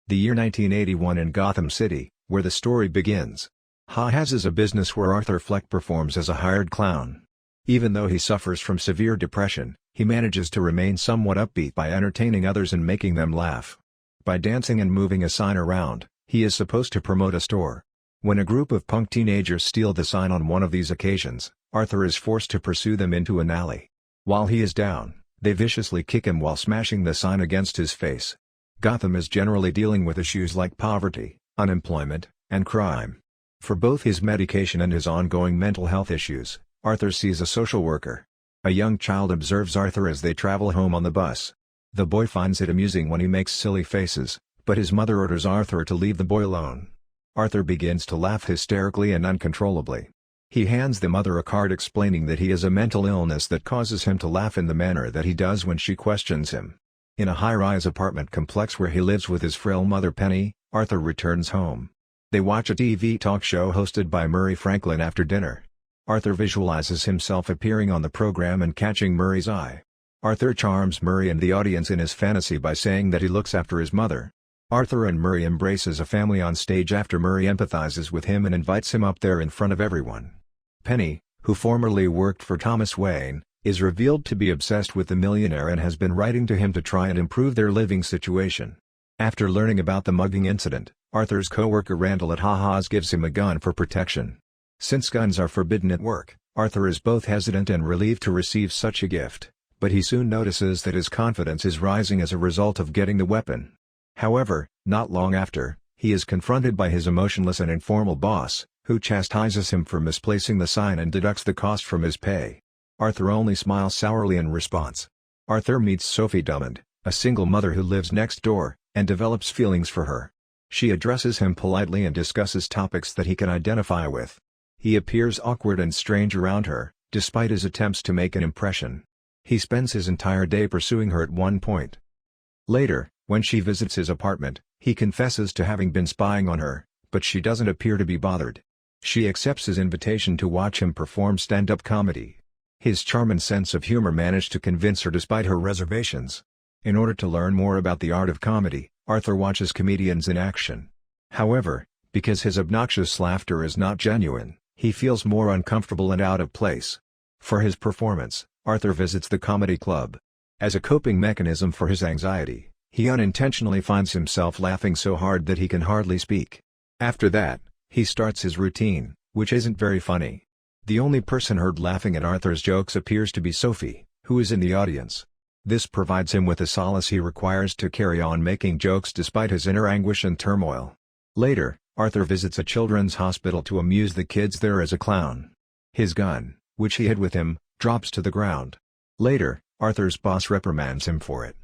The year 1981 in Gotham City, where the story begins. Ha-Ha's is a business where Arthur Fleck performs as a hired clown. Even though he suffers from severe depression, he manages to remain somewhat upbeat by entertaining others and making them laugh. By dancing and moving a sign around, he is supposed to promote a store. When a group of punk teenagers steal the sign on one of these occasions, Arthur is forced to pursue them into an alley. While he is down, they viciously kick him while smashing the sign against his face. Gotham is generally dealing with issues like poverty, unemployment, and crime. For both his medication and his ongoing mental health issues, Arthur sees a social worker. A young child observes Arthur as they travel home on the bus. The boy finds it amusing when he makes silly faces, but his mother orders Arthur to leave the boy alone. Arthur begins to laugh hysterically and uncontrollably. He hands the mother a card explaining that he has a mental illness that causes him to laugh in the manner that he does when she questions him. In a high-rise apartment complex where he lives with his frail mother Penny, Arthur returns home. They watch a TV talk show hosted by Murray Franklin after dinner. Arthur visualizes himself appearing on the program and catching Murray's eye. Arthur charms Murray and the audience in his fantasy by saying that he looks after his mother. Arthur and Murray embrace as a family on stage after Murray empathizes with him and invites him up there in front of everyone. Penny, who formerly worked for Thomas Wayne, is revealed to be obsessed with the millionaire and has been writing to him to try and improve their living situation. After learning about the mugging incident, Arthur's co-worker Randall at Ha-Ha's gives him a gun for protection. Since guns are forbidden at work, Arthur is both hesitant and relieved to receive such a gift, but he soon notices that his confidence is rising as a result of getting the weapon. However, not long after, he is confronted by his emotionless and informal boss, who chastises him for misplacing the sign and deducts the cost from his pay. Arthur only smiles sourly in response. Arthur meets Sophie Drummond, a single mother who lives next door, and develops feelings for her. She addresses him politely and discusses topics that he can identify with. He appears awkward and strange around her, despite his attempts to make an impression. He spends his entire day pursuing her at one point. Later, when she visits his apartment, he confesses to having been spying on her, but she doesn't appear to be bothered. She accepts his invitation to watch him perform stand-up comedy. His charm and sense of humor manage to convince her despite her reservations. In order to learn more about the art of comedy, Arthur watches comedians in action. However, because his obnoxious laughter is not genuine, he feels more uncomfortable and out of place. For his performance, Arthur visits the comedy club. As a coping mechanism for his anxiety, he unintentionally finds himself laughing so hard that he can hardly speak. After that, he starts his routine, which isn't very funny. The only person heard laughing at Arthur's jokes appears to be Sophie, who is in the audience. This provides him with the solace he requires to carry on making jokes despite his inner anguish and turmoil. Later, Arthur visits a children's hospital to amuse the kids there as a clown. His gun, which he had with him, drops to the ground. Later, Arthur's boss reprimands him for it.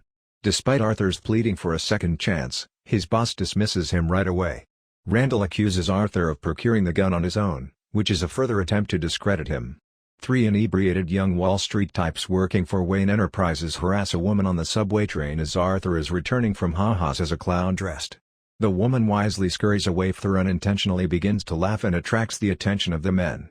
Despite Arthur's pleading for a second chance, his boss dismisses him right away. Randall accuses Arthur of procuring the gun on his own, which is a further attempt to discredit him. Three inebriated young Wall Street types working for Wayne Enterprises harass a woman on the subway train as Arthur is returning from Ha-Ha's as a clown dressed. The woman wisely scurries away. Arthur unintentionally begins to laugh and attracts the attention of the men.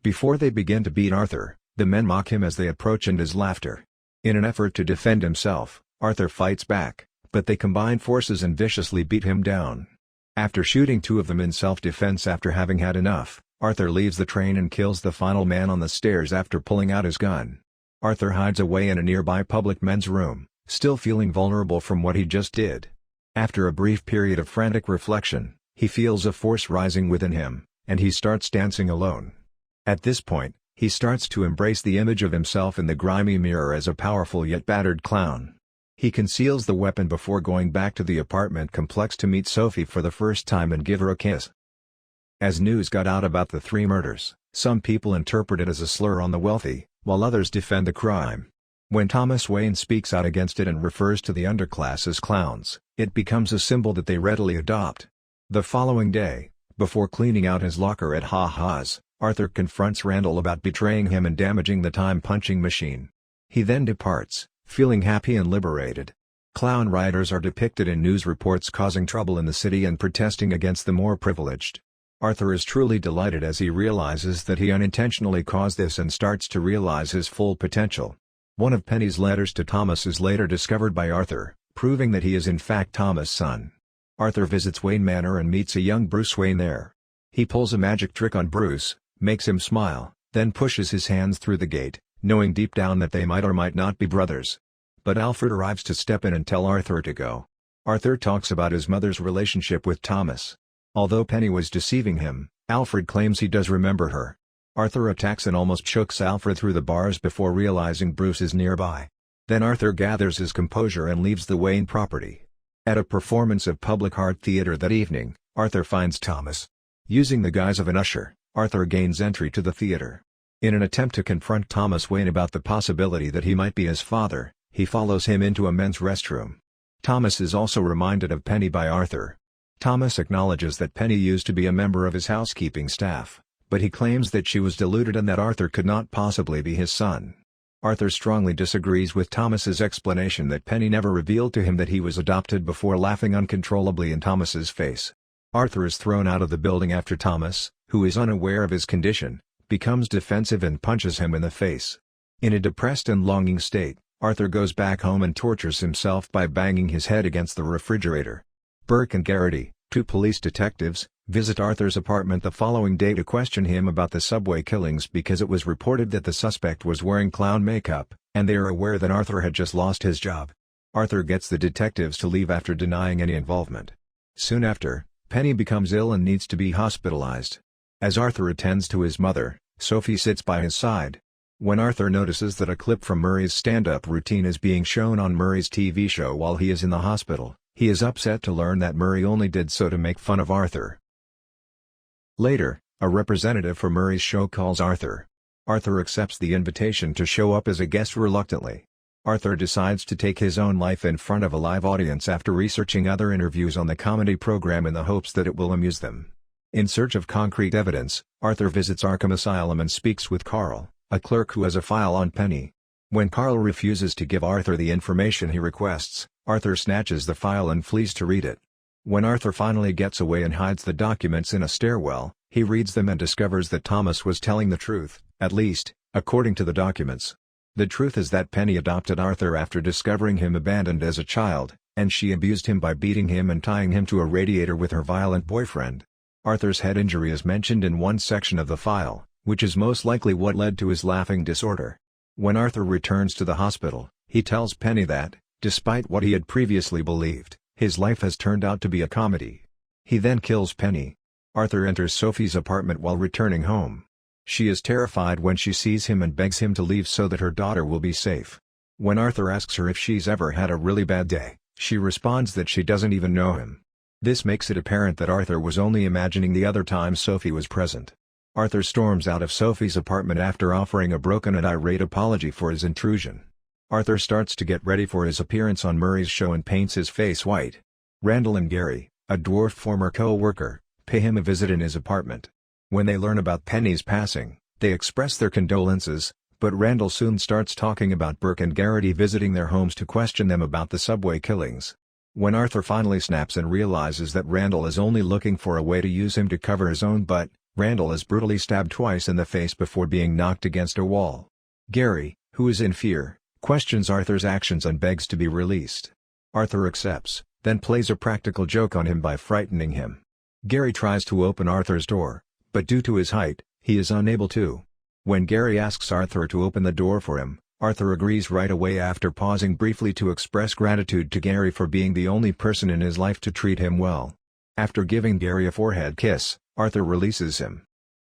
Before they begin to beat Arthur, the men mock him as they approach and his laughter. In an effort to defend himself, Arthur fights back, but they combine forces and viciously beat him down. After shooting two of them in self-defense after having had enough, Arthur leaves the train and kills the final man on the stairs after pulling out his gun. Arthur hides away in a nearby public men's room, still feeling vulnerable from what he just did. After a brief period of frantic reflection, he feels a force rising within him, and he starts dancing alone. At this point, he starts to embrace the image of himself in the grimy mirror as a powerful yet battered clown. He conceals the weapon before going back to the apartment complex to meet Sophie for the first time and give her a kiss. As news got out about the three murders, some people interpret it as a slur on the wealthy, while others defend the crime. When Thomas Wayne speaks out against it and refers to the underclass as clowns, it becomes a symbol that they readily adopt. The following day, before cleaning out his locker at Ha-Ha's, Arthur confronts Randall about betraying him and damaging the time-punching machine. He then departs, feeling happy and liberated. Clown riders are depicted in news reports causing trouble in the city and protesting against the more privileged. Arthur is truly delighted as he realizes that he unintentionally caused this and starts to realize his full potential. One of Penny's letters to Thomas is later discovered by Arthur, proving that he is in fact Thomas' son. Arthur visits Wayne Manor and meets a young Bruce Wayne there. He pulls a magic trick on Bruce, makes him smile, then pushes his hands through the gate, knowing deep down that they might or might not be brothers. But Alfred arrives to step in and tell Arthur to go. Arthur talks about his mother's relationship with Thomas. Although Penny was deceiving him, Alfred claims he does remember her. Arthur attacks and almost chokes Alfred through the bars before realizing Bruce is nearby. Then Arthur gathers his composure and leaves the Wayne property. At a performance of Public Art Theater that evening, Arthur finds Thomas. Using the guise of an usher, Arthur gains entry to the theater. In an attempt to confront Thomas Wayne about the possibility that he might be his father, he follows him into a men's restroom. Thomas is also reminded of Penny by Arthur. Thomas acknowledges that Penny used to be a member of his housekeeping staff, but he claims that she was deluded and that Arthur could not possibly be his son. Arthur strongly disagrees with Thomas's explanation that Penny never revealed to him that he was adopted before laughing uncontrollably in Thomas's face. Arthur is thrown out of the building after Thomas, who is unaware of his condition, becomes defensive and punches him in the face. In a depressed and longing state, Arthur goes back home and tortures himself by banging his head against the refrigerator. Burke and Garrity, two police detectives, visit Arthur's apartment the following day to question him about the subway killings because it was reported that the suspect was wearing clown makeup, and they are aware that Arthur had just lost his job. Arthur gets the detectives to leave after denying any involvement. Soon after, Penny becomes ill and needs to be hospitalized. As Arthur attends to his mother, Sophie sits by his side. When Arthur notices that a clip from Murray's stand-up routine is being shown on Murray's TV show while he is in the hospital, he is upset to learn that Murray only did so to make fun of Arthur. Later, a representative for Murray's show calls Arthur. Arthur accepts the invitation to show up as a guest reluctantly. Arthur decides to take his own life in front of a live audience after researching other interviews on the comedy program in the hopes that it will amuse them. In search of concrete evidence, Arthur visits Arkham Asylum and speaks with Carl, a clerk who has a file on Penny. When Carl refuses to give Arthur the information he requests, Arthur snatches the file and flees to read it. When Arthur finally gets away and hides the documents in a stairwell, he reads them and discovers that Thomas was telling the truth, at least, according to the documents. The truth is that Penny adopted Arthur after discovering him abandoned as a child, and she abused him by beating him and tying him to a radiator with her violent boyfriend. Arthur's head injury is mentioned in one section of the file, which is most likely what led to his laughing disorder. When Arthur returns to the hospital, he tells Penny that, despite what he had previously believed, his life has turned out to be a comedy. He then kills Penny. Arthur enters Sophie's apartment while returning home. She is terrified when she sees him and begs him to leave so that her daughter will be safe. When Arthur asks her if she's ever had a really bad day, she responds that she doesn't even know him. This makes it apparent that Arthur was only imagining the other times Sophie was present. Arthur storms out of Sophie's apartment after offering a broken and irate apology for his intrusion. Arthur starts to get ready for his appearance on Murray's show and paints his face white. Randall and Gary, a dwarf former co-worker, pay him a visit in his apartment. When they learn about Penny's passing, they express their condolences, but Randall soon starts talking about Burke and Garrity visiting their homes to question them about the subway killings. When Arthur finally snaps and realizes that Randall is only looking for a way to use him to cover his own butt, Randall is brutally stabbed twice in the face before being knocked against a wall. Gary, who is in fear, questions Arthur's actions and begs to be released. Arthur accepts, then plays a practical joke on him by frightening him. Gary tries to open Arthur's door, but due to his height, he is unable to. When Gary asks Arthur to open the door for him, Arthur agrees right away after pausing briefly to express gratitude to Gary for being the only person in his life to treat him well. After giving Gary a forehead kiss, Arthur releases him.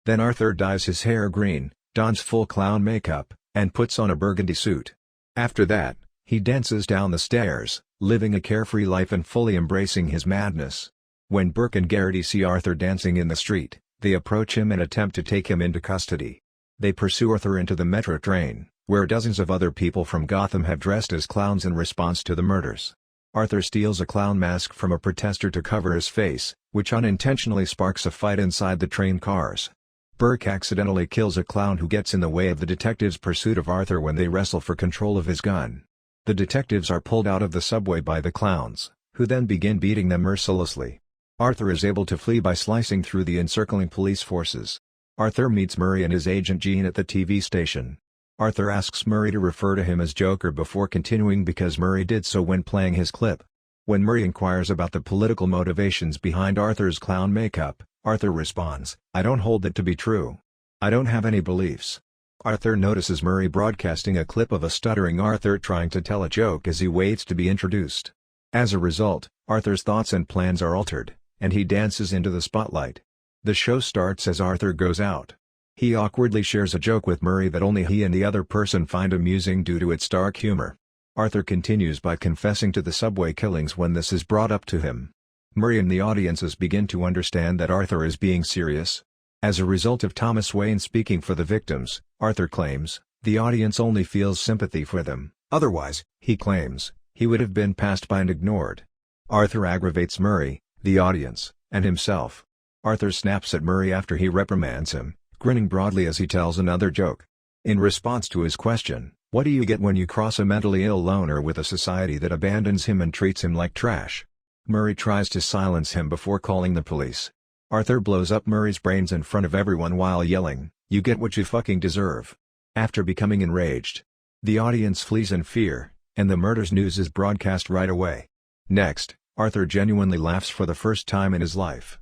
Then Arthur dyes his hair green, dons full clown makeup, and puts on a burgundy suit. After that, he dances down the stairs, living a carefree life and fully embracing his madness. When Burke and Garrity see Arthur dancing in the street, they approach him and attempt to take him into custody. They pursue Arthur into the metro train, where dozens of other people from Gotham have dressed as clowns in response to the murders. Arthur steals a clown mask from a protester to cover his face, which unintentionally sparks a fight inside the train cars. Burke accidentally kills a clown who gets in the way of the detectives' pursuit of Arthur when they wrestle for control of his gun. The detectives are pulled out of the subway by the clowns, who then begin beating them mercilessly. Arthur is able to flee by slicing through the encircling police forces. Arthur meets Murray and his agent Jean at the TV station. Arthur asks Murray to refer to him as Joker before continuing because Murray did so when playing his clip. When Murray inquires about the political motivations behind Arthur's clown makeup, Arthur responds, "I don't hold that to be true. I don't have any beliefs." Arthur notices Murray broadcasting a clip of a stuttering Arthur trying to tell a joke as he waits to be introduced. As a result, Arthur's thoughts and plans are altered, and he dances into the spotlight. The show starts as Arthur goes out. He awkwardly shares a joke with Murray that only he and the other person find amusing due to its dark humor. Arthur continues by confessing to the subway killings when this is brought up to him. Murray and the audiences begin to understand that Arthur is being serious. As a result of Thomas Wayne speaking for the victims, Arthur claims, the audience only feels sympathy for them, otherwise, he claims, he would have been passed by and ignored. Arthur aggravates Murray, the audience, and himself. Arthur snaps at Murray after he reprimands him, grinning broadly as he tells another joke. In response to his question, "What do you get when you cross a mentally ill loner with a society that abandons him and treats him like trash?" Murray tries to silence him before calling the police. Arthur blows up Murray's brains in front of everyone while yelling, "You get what you fucking deserve." After becoming enraged, the audience flees in fear, and the murder's news is broadcast right away. Next, Arthur genuinely laughs for the first time in his life.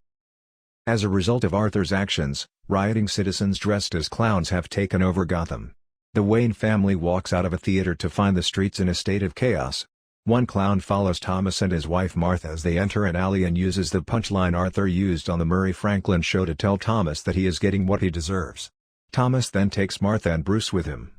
As a result of Arthur's actions, rioting citizens dressed as clowns have taken over Gotham. The Wayne family walks out of a theater to find the streets in a state of chaos. One clown follows Thomas and his wife Martha as they enter an alley and uses the punchline Arthur used on the Murray Franklin show to tell Thomas that he is getting what he deserves. Thomas then takes Martha and Bruce with him.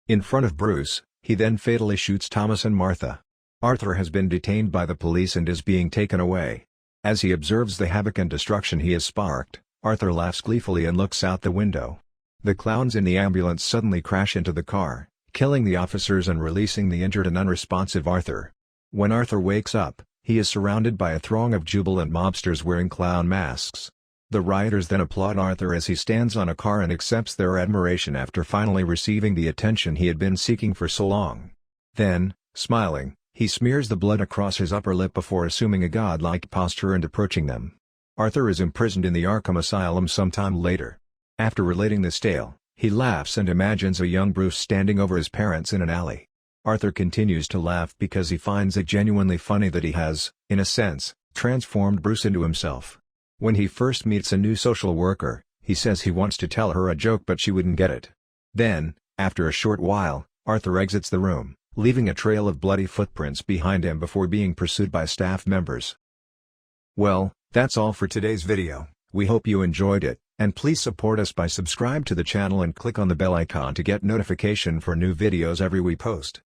In front of Bruce, he then fatally shoots Thomas and Martha. Arthur has been detained by the police and is being taken away. As he observes the havoc and destruction he has sparked, Arthur laughs gleefully and looks out the window. The clowns in the ambulance suddenly crash into the car, killing the officers and releasing the injured and unresponsive Arthur. When Arthur wakes up, he is surrounded by a throng of jubilant mobsters wearing clown masks. The rioters then applaud Arthur as he stands on a car and accepts their admiration after finally receiving the attention he had been seeking for so long. Then, smiling, he smears the blood across his upper lip before assuming a godlike posture and approaching them. Arthur is imprisoned in the Arkham Asylum sometime later. After relating this tale, he laughs and imagines a young Bruce standing over his parents in an alley. Arthur continues to laugh because he finds it genuinely funny that he has, in a sense, transformed Bruce into himself. When he first meets a new social worker, he says he wants to tell her a joke but she wouldn't get it. Then, after a short while, Arthur exits the room, leaving a trail of bloody footprints behind him before being pursued by staff members. Well, that's all for today's video. We hope you enjoyed it, and please support us by subscribe to the channel and click on the bell icon to get notification for new videos every we post.